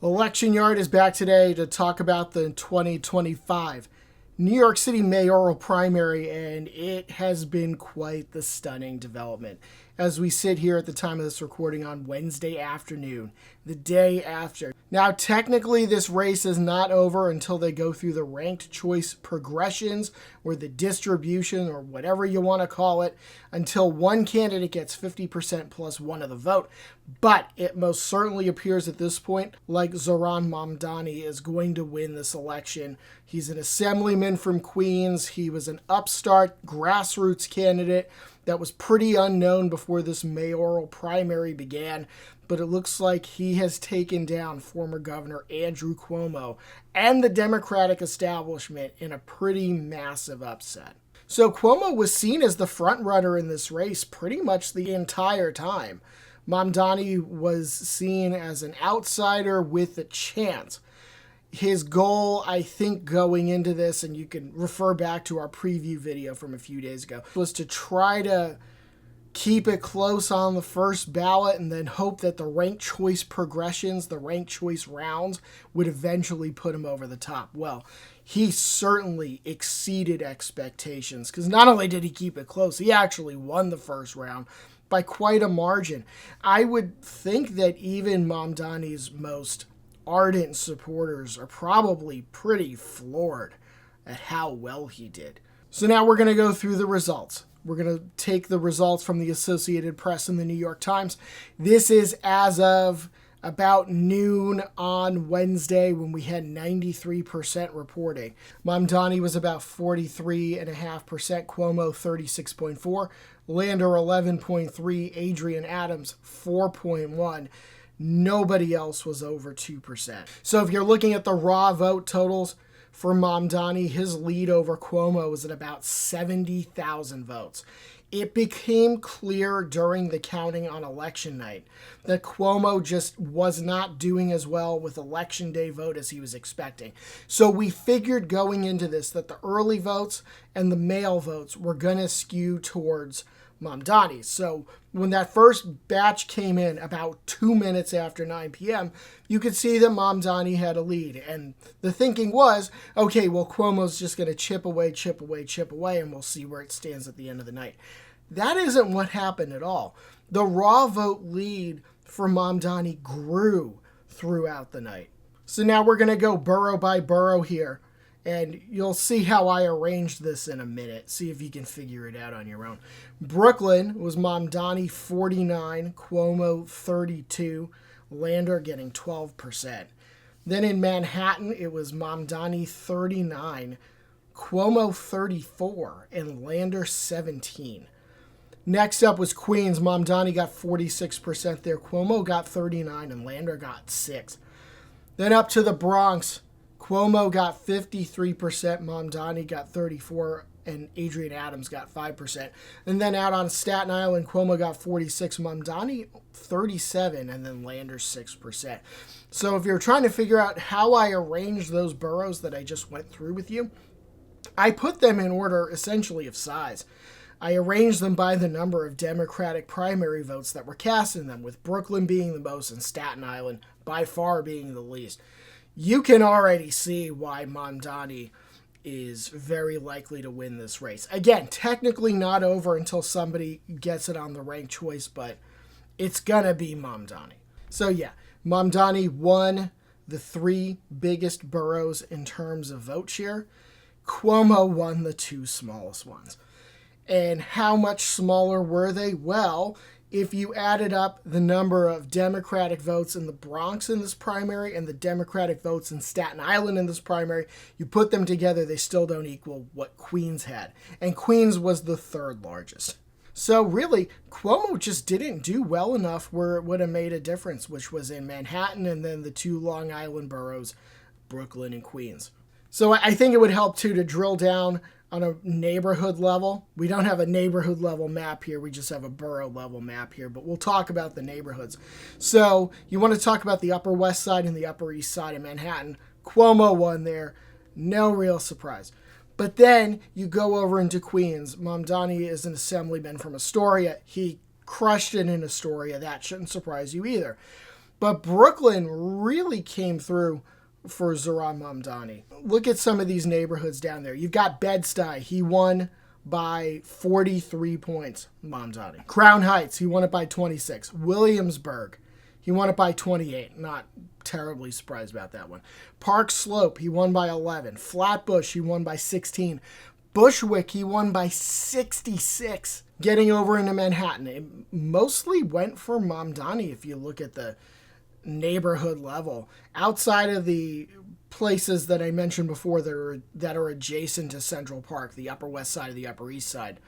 Election Yard is back today to talk about the 2025 New York City mayoral primary, and it has been quite the stunning development. As we sit here at the time of this recording on Wednesday afternoon, the day after. Now, technically, this race is not over until they go through the ranked choice progressions or the distribution or whatever you want to call it until one candidate gets 50% plus one of the vote. But it most certainly appears at this point like Zohran Mamdani is going to win this election. He's an assemblyman from Queens. He was an upstart grassroots candidate that was pretty unknown before this mayoral primary began, but it looks like he has taken down former Governor Andrew Cuomo and the Democratic establishment in a pretty massive upset. So Cuomo was seen as the front runner in this race pretty much the entire time. Mamdani was seen as an outsider with a chance. His goal, I think, going into this, and you can refer back to our preview video from a few days ago, was to try to keep it close on the first ballot and then hope that the ranked choice progressions, the ranked choice rounds, would eventually put him over the top. Well, he certainly exceeded expectations because not only did he keep it close, he actually won the first round by quite a margin. I would think that even Mamdani's most ardent supporters are probably pretty floored at how well he did. So now we're going to go through the results. We're going to take the results from the Associated Press and the New York Times. This is as of about noon on Wednesday when we had 93% reporting. Mamdani was about 43.5%, Cuomo 36.4%, Lander 11.3%, Adrian Adams 4.1%. Nobody else was over 2%. So if you're looking at the raw vote totals for Mamdani, his lead over Cuomo was at about 70,000 votes. It became clear during the counting on election night that Cuomo just was not doing as well with election day vote as he was expecting. So we figured going into this that the early votes and the mail votes were going to skew towards Mamdani. So when that first batch came in about 2 minutes after 9 p.m., you could see that Mamdani had a lead. And the thinking was, okay, well, Cuomo's just going to chip away, and we'll see where it stands at the end of the night. That isn't what happened at all. The raw vote lead for Mamdani grew throughout the night. So now we're going to go borough by borough here. And you'll see how I arranged this in a minute. See if you can figure it out on your own. Brooklyn was Mamdani 49, Cuomo 32, Lander getting 12%. Then in Manhattan, it was Mamdani 39, Cuomo 34, and Lander 17. Next up was Queens. Mamdani got 46% there. Cuomo got 39, and Lander got 6. Then up to the Bronx. Cuomo got 53%, Mamdani got 34%, and Adrian Adams got 5%. And then out on Staten Island, Cuomo got 46%, Mamdani 37%, and then Lander 6%. So if you're trying to figure out how I arranged those boroughs that I just went through with you, I put them in order essentially of size. I arranged them by the number of Democratic primary votes that were cast in them, with Brooklyn being the most and Staten Island by far being the least. You can already see why Mamdani is very likely to win this race. Again, technically not over until somebody gets it on the ranked choice, but it's going to be Mamdani. So yeah, Mamdani won the 3 biggest boroughs in terms of vote share. Cuomo won the 2 smallest ones. And how much smaller were they? Well, if you added up the number of Democratic votes in the Bronx in this primary and the Democratic votes in Staten Island in this primary, you put them together, they still don't equal what Queens had. And Queens was the 3rd largest. So really, Cuomo just didn't do well enough where it would have made a difference, which was in Manhattan and then the 2 Long Island boroughs, Brooklyn and Queens. So I think it would help, too, to drill down on a neighborhood level. We don't have a neighborhood level map here. We just have a borough level map here, but we'll talk about the neighborhoods. So you want to talk about the Upper West Side and the Upper East Side of Manhattan. Cuomo won there. No real surprise. But then you go over into Queens. Mamdani is an assemblyman from Astoria. He crushed it in Astoria. That shouldn't surprise you either. But Brooklyn really came through for Zohran Mamdani. Look at some of these neighborhoods down there. You've got Bed-Stuy. He won by 43 points, Mamdani. Crown Heights, he won it by 26. Williamsburg, he won it by 28. Not terribly surprised about that one. Park Slope, he won by 11. Flatbush, he won by 16. Bushwick, he won by 66. Getting over into Manhattan, it mostly went for Mamdani if you look at the neighborhood level. Outside of the places that I mentioned before that are adjacent to Central Park, the Upper West Side, the Upper East Side,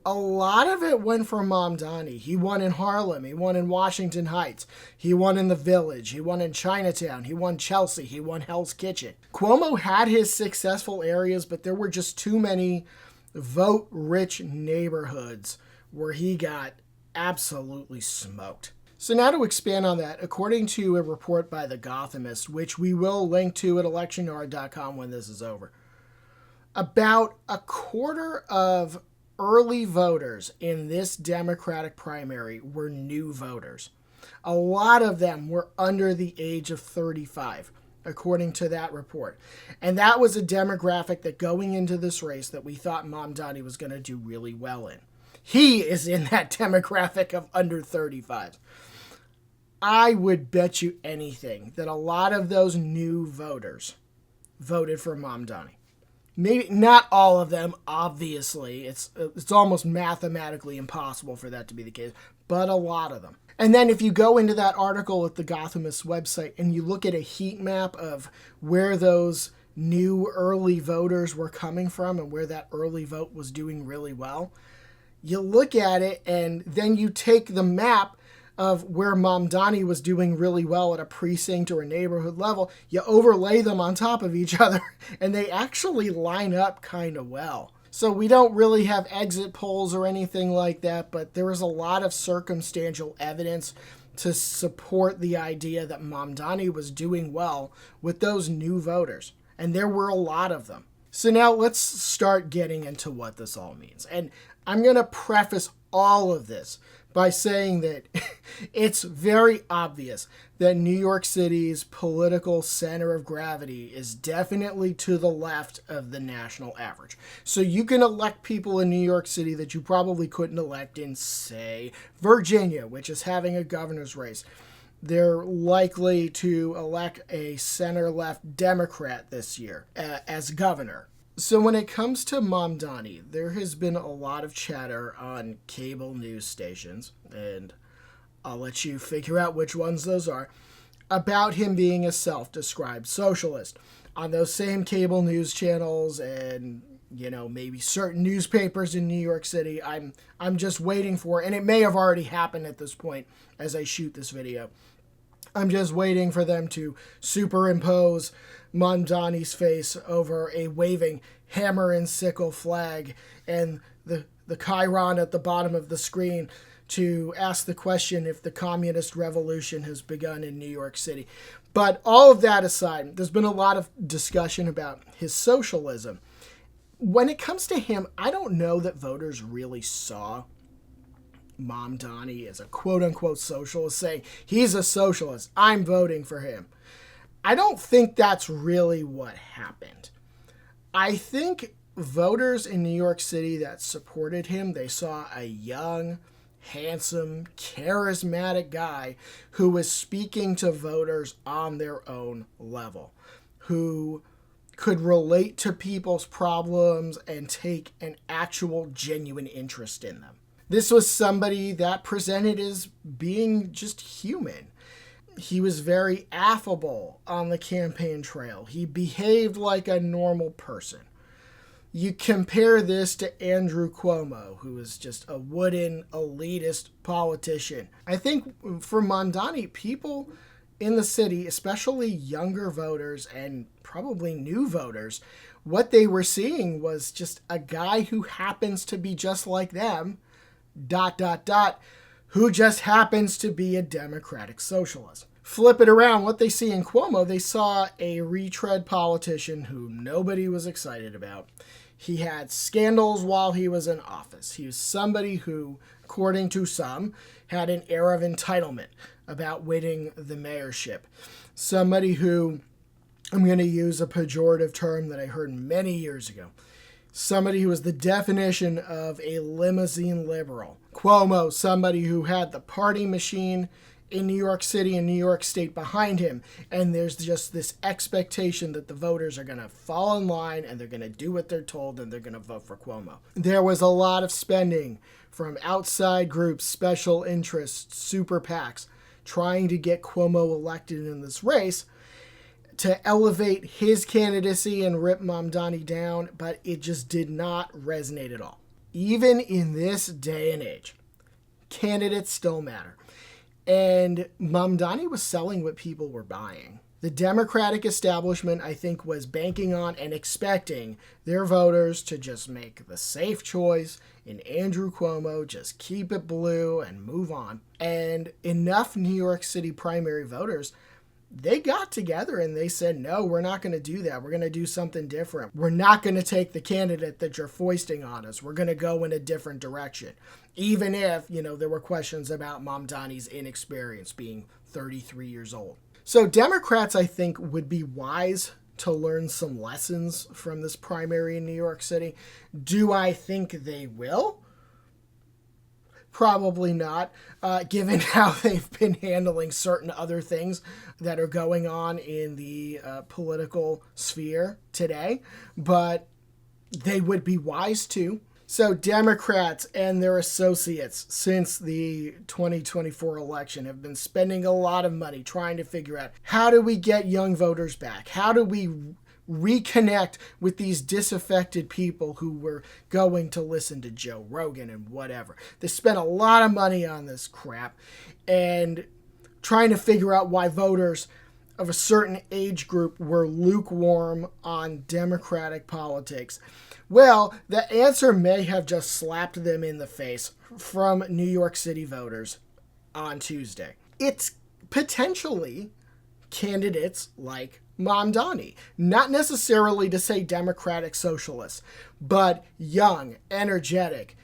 a lot of it went for Mamdani. He won in Harlem. He won in Washington Heights. He won in the Village. He won in Chinatown. He won Chelsea. He won Hell's Kitchen. Cuomo had his successful areas, but there were just too many vote-rich neighborhoods where he got absolutely smoked. So now to expand on that, according to a report by The Gothamist, which we will link to at electionyard.com when this is over, about a quarter of early voters in this Democratic primary were new voters. A lot of them were under the age of 35, according to that report. And that was a demographic that going into this race that we thought Mamdani was going to do really well in. He is in that demographic of under 35. I would bet you anything that a lot of those new voters voted for Mamdani. Maybe not all of them, obviously. It's almost mathematically impossible for that to be the case, but a lot of them. And then if you go into that article at the Gothamist website and you look at a heat map of where those new early voters were coming from and where that early vote was doing really well, you look at it and then you take the map of where Mamdani was doing really well at a precinct or a neighborhood level, you overlay them on top of each other, and they actually line up kind of well. So we don't really have exit polls or anything like that, but there is a lot of circumstantial evidence to support the idea that Mamdani was doing well with those new voters, and there were a lot of them. So now let's start getting into what this all means. And I'm going to preface all of this by saying that it's very obvious that New York City's political center of gravity is definitely to the left of the national average. So you can elect people in New York City that you probably couldn't elect in, say, Virginia, which is having a governor's race. They're likely to elect a center-left Democrat this year as governor. So when it comes to Mamdani, there has been a lot of chatter on cable news stations, and I'll let you figure out which ones those are, about him being a self-described socialist. On those same cable news channels and, maybe certain newspapers in New York City, I'm just waiting for, and it may have already happened at this point as I shoot this video, I'm just waiting for them to superimpose Mamdani's face over a waving hammer and sickle flag and the chyron at the bottom of the screen to ask the question if the communist revolution has begun in New York City. But all of that aside, there's been a lot of discussion about his socialism. When it comes to him, I don't know that voters really saw Mamdani as a quote-unquote socialist, saying, he's a socialist, I'm voting for him. I don't think that's really what happened. I think voters in New York City that supported him, they saw a young, handsome, charismatic guy who was speaking to voters on their own level, who could relate to people's problems and take an actual genuine interest in them. This was somebody that presented as being just human. He was very affable on the campaign trail. He behaved like a normal person. You compare this to Andrew Cuomo, who is just a wooden, elitist politician. I think for Mamdani, people in the city, especially younger voters and probably new voters, what they were seeing was just a guy who happens to be just like them, ... who just happens to be a democratic socialist. Flip it around, what they see in Cuomo, they saw a retread politician whom nobody was excited about. He had scandals while he was in office. He was somebody who, according to some, had an air of entitlement about winning the mayorship. Somebody who, I'm going to use a pejorative term that I heard many years ago, somebody who was the definition of a limousine liberal. Cuomo, somebody who had the party machine in New York City and New York State behind him, and there's just this expectation that the voters are going to fall in line and they're going to do what they're told and they're going to vote for Cuomo. There was a lot of spending from outside groups, special interests, super PACs, trying to get Cuomo elected in this race to elevate his candidacy and rip Mamdani down, but it just did not resonate at all. Even in this day and age, candidates still matter. And Mamdani was selling what people were buying. The Democratic establishment, I think, was banking on and expecting their voters to just make the safe choice in Andrew Cuomo, just keep it blue and move on. And enough New York City primary voters, they got together and they said, no, we're not going to do that. We're going to do something different. We're not going to take the candidate that you're foisting on us. We're going to go in a different direction. Even if, there were questions about Mamdani's inexperience, being 33 years old. So Democrats, I think, would be wise to learn some lessons from this primary in New York City. Do I think they will? Probably not, given how they've been handling certain other things that are going on in the political sphere today. But they would be wise to. So Democrats and their associates since the 2024 election have been spending a lot of money trying to figure out, how do we get young voters back? How do we reconnect with these disaffected people who were going to listen to Joe Rogan and whatever? They spent a lot of money on this crap and trying to figure out why voters of a certain age group were lukewarm on Democratic politics. Well, the answer may have just slapped them in the face from New York City voters on Tuesday. It's potentially candidates like Mamdani. Not necessarily to say Democratic socialists, but young, energetic,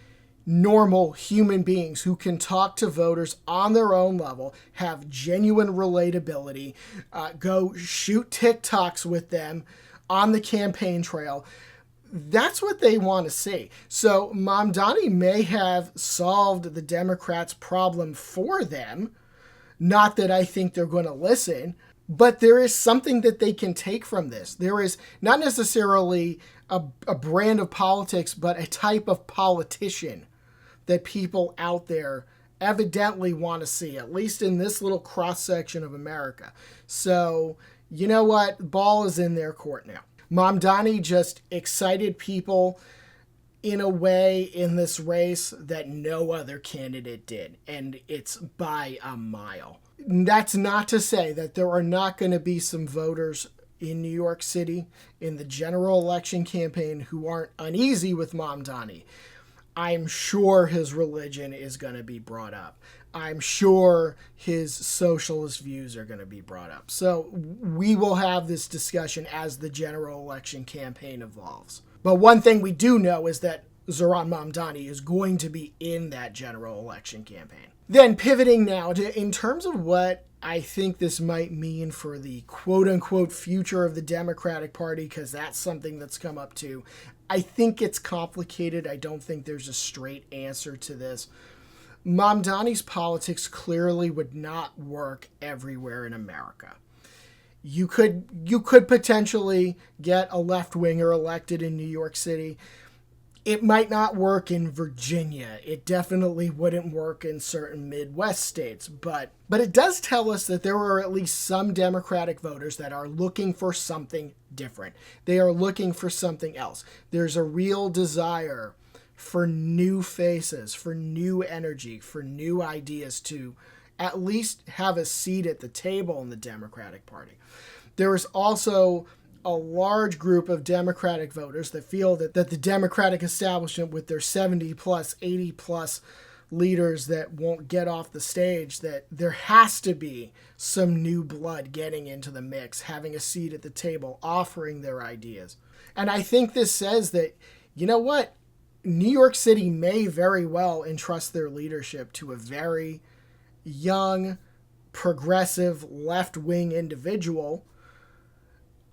normal human beings who can talk to voters on their own level, have genuine relatability, go shoot TikToks with them on the campaign trail. That's what they want to see. So Mamdani may have solved the Democrats' problem for them. Not that I think they're going to listen, but there is something that they can take from this. There is not necessarily a brand of politics, but a type of politician that people out there evidently want to see, at least in this little cross-section of America. So, you know what? Ball is in their court now. Mamdani just excited people in a way in this race that no other candidate did, and it's by a mile. That's not to say that there are not going to be some voters in New York City in the general election campaign who aren't uneasy with Mamdani. I'm sure his religion is going to be brought up. I'm sure his socialist views are going to be brought up. So we will have this discussion as the general election campaign evolves. But one thing we do know is that Zohran Mamdani is going to be in that general election campaign. Then pivoting now to, in terms of what I think this might mean for the quote-unquote future of the Democratic Party, because that's something that's come up too. I think it's complicated. I don't think there's a straight answer to this. Mamdani's politics clearly would not work everywhere in America. You could potentially get a left-winger elected in New York City. It might not work in Virginia. It definitely wouldn't work in certain Midwest states. But it does tell us that there are at least some Democratic voters that are looking for something different. They are looking for something else. There's a real desire for new faces, for new energy, for new ideas to at least have a seat at the table in the Democratic Party. There is also a large group of Democratic voters that feel that the Democratic establishment, with their 70 plus, 80 plus leaders that won't get off the stage, that there has to be some new blood getting into the mix, having a seat at the table, offering their ideas. And I think this says that, you know what? New York City may very well entrust their leadership to a very young, progressive, left-wing individual,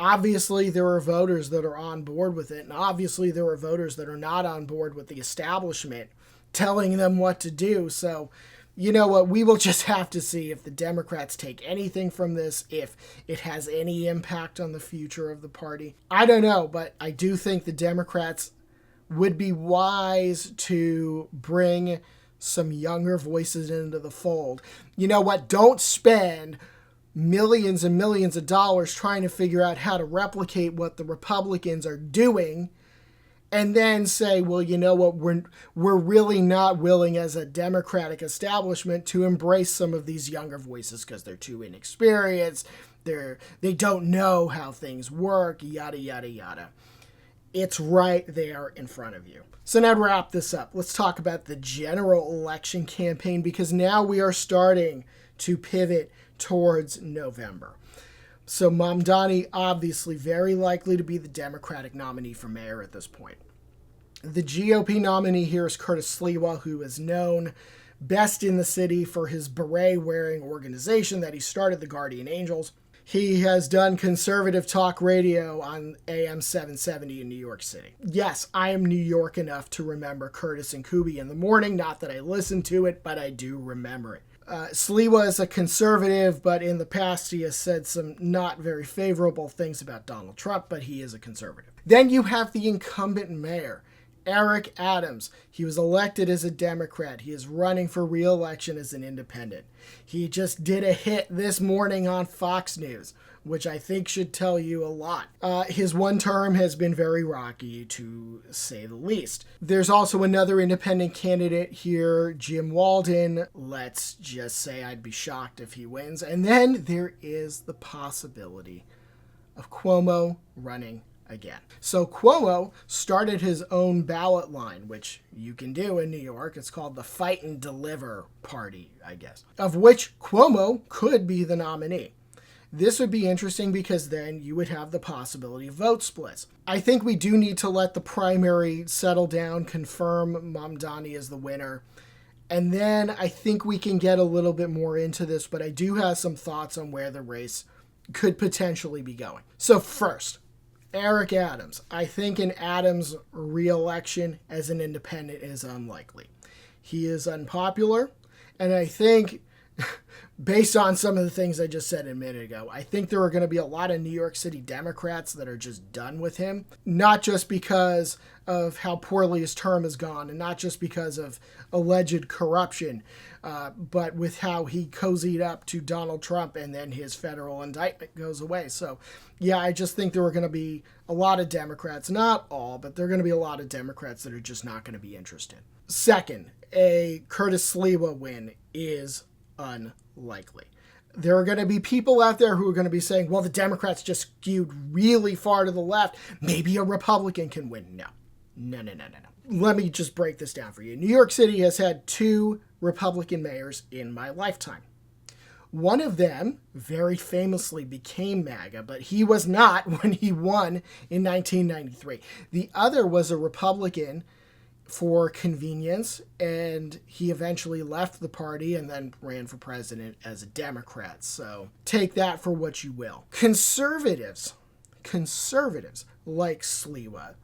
obviously there are voters that are on board with it, and obviously there are voters that are not on board with the establishment telling them what to do. So, you know what, we will just have to see if the Democrats take anything from this, if it has any impact on the future of the party. I don't know, but I do think the Democrats would be wise to bring some younger voices into the fold. You know what, don't spend millions and millions of dollars trying to figure out how to replicate what the Republicans are doing and then say, well, you know what, we're really not willing as a Democratic establishment to embrace some of these younger voices because they're too inexperienced, they don't know how things work, yada, yada, yada. It's right there in front of you. So now to wrap this up, let's talk about the general election campaign, because now we are starting to pivot towards November. So Mamdani, obviously very likely to be the Democratic nominee for mayor at this point. The GOP nominee here is Curtis Sliwa, who is known best in the city for his beret-wearing organization that he started, the Guardian Angels. He has done conservative talk radio on AM 770 in New York City. Yes, I am New York enough to remember Curtis and Kubi in the morning. Not that I listen to it, but I do remember it. Sliwa is a conservative, but in the past he has said some not very favorable things about Donald Trump, but he is a conservative. Then you have the incumbent mayor, Eric Adams. He was elected as a Democrat. He is running for re-election as an independent. He just did a hit this morning on Fox News, which I think should tell you a lot. His one term has been very rocky, to say the least. There's also another independent candidate here, Jim Walden. Let's just say I'd be shocked if he wins. And then there is the possibility of Cuomo running again. So Cuomo started his own ballot line, which you can do in New York. It's called the Fight and Deliver Party, I guess, of which Cuomo could be the nominee. This would be interesting because then you would have the possibility of vote splits. I think we do need to let the primary settle down, confirm Mamdani as the winner, and then I think we can get a little bit more into this, but I do have some thoughts on where the race could potentially be going. So first, Eric Adams. I think an Adams re-election as an independent is unlikely. He is unpopular, and I think, based on some of the things I just said a minute ago, I think there are going to be a lot of New York City Democrats that are just done with him, not just because of how poorly his term has gone and not just because of alleged corruption, but with how he cozied up to Donald Trump and then his federal indictment goes away. So, yeah, I just think there are going to be a lot of Democrats, not all, but there are going to be a lot of Democrats that are just not going to be interested. Second, a Curtis Sliwa win is unlikely. There are going to be people out there who are going to be saying, well, the Democrats just skewed really far to the left. Maybe a Republican can win. No. Let me just break this down for you. New York City has had 2 Republican mayors in my lifetime. One of them very famously became MAGA, but he was not when he won in 1993. The other was a Republican for convenience, and he eventually left the party and then ran for president as a Democrat. So take that for what you will. Conservatives like Sliwa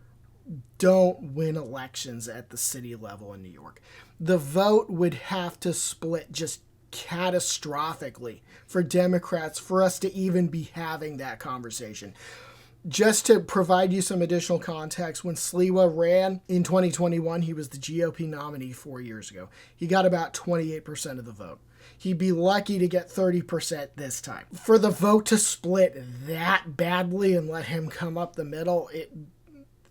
don't win elections at the city level in New York. The vote would have to split just catastrophically for Democrats for us to even be having that conversation. Just to provide you some additional context, when Sliwa ran in 2021, he was the GOP nominee 4 years ago. He got about 28% of the vote. He'd be lucky to get 30% this time. For the vote to split that badly and let him come up the middle,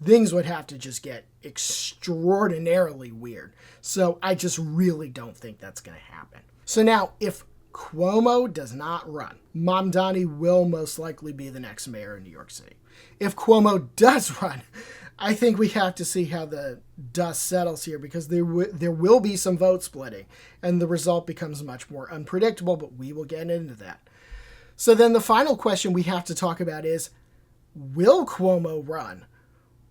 things would have to just get extraordinarily weird. So I just really don't think that's going to happen. So now, if Cuomo does not run, Mamdani will most likely be the next mayor of New York City. If Cuomo does run, I think we have to see how the dust settles here, because there will be some vote splitting and the result becomes much more unpredictable, but we will get into that. So then the final question we have to talk about is, will Cuomo run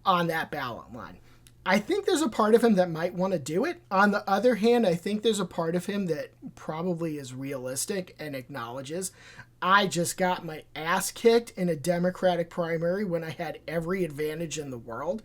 on that ballot line? I think there's a part of him that might want to do it. On the other hand, I think there's a part of him that probably is realistic and acknowledges I just got my ass kicked in a Democratic primary when I had every advantage in the world.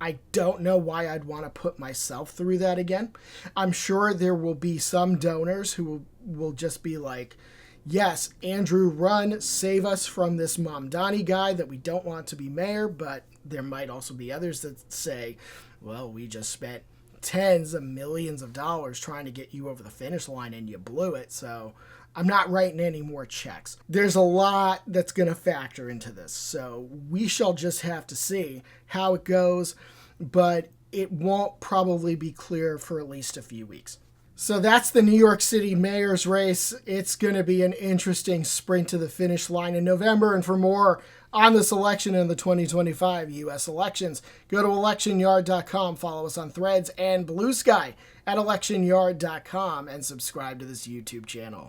I don't know why I'd want to put myself through that again. I'm sure there will be some donors who will just be like, yes, Andrew, run, save us from this Mamdani guy that we don't want to be mayor. But there might also be others that say, well, we just spent tens of millions of dollars trying to get you over the finish line and you blew it. So I'm not writing any more checks. There's a lot that's going to factor into this. So we shall just have to see how it goes. But it won't probably be clear for at least a few weeks. So that's the New York City mayor's race. It's going to be an interesting sprint to the finish line in November. And for more on this election and the 2025 U.S. elections, go to electionyard.com, follow us on Threads and Blue Sky at electionyard.com, and subscribe to this YouTube channel.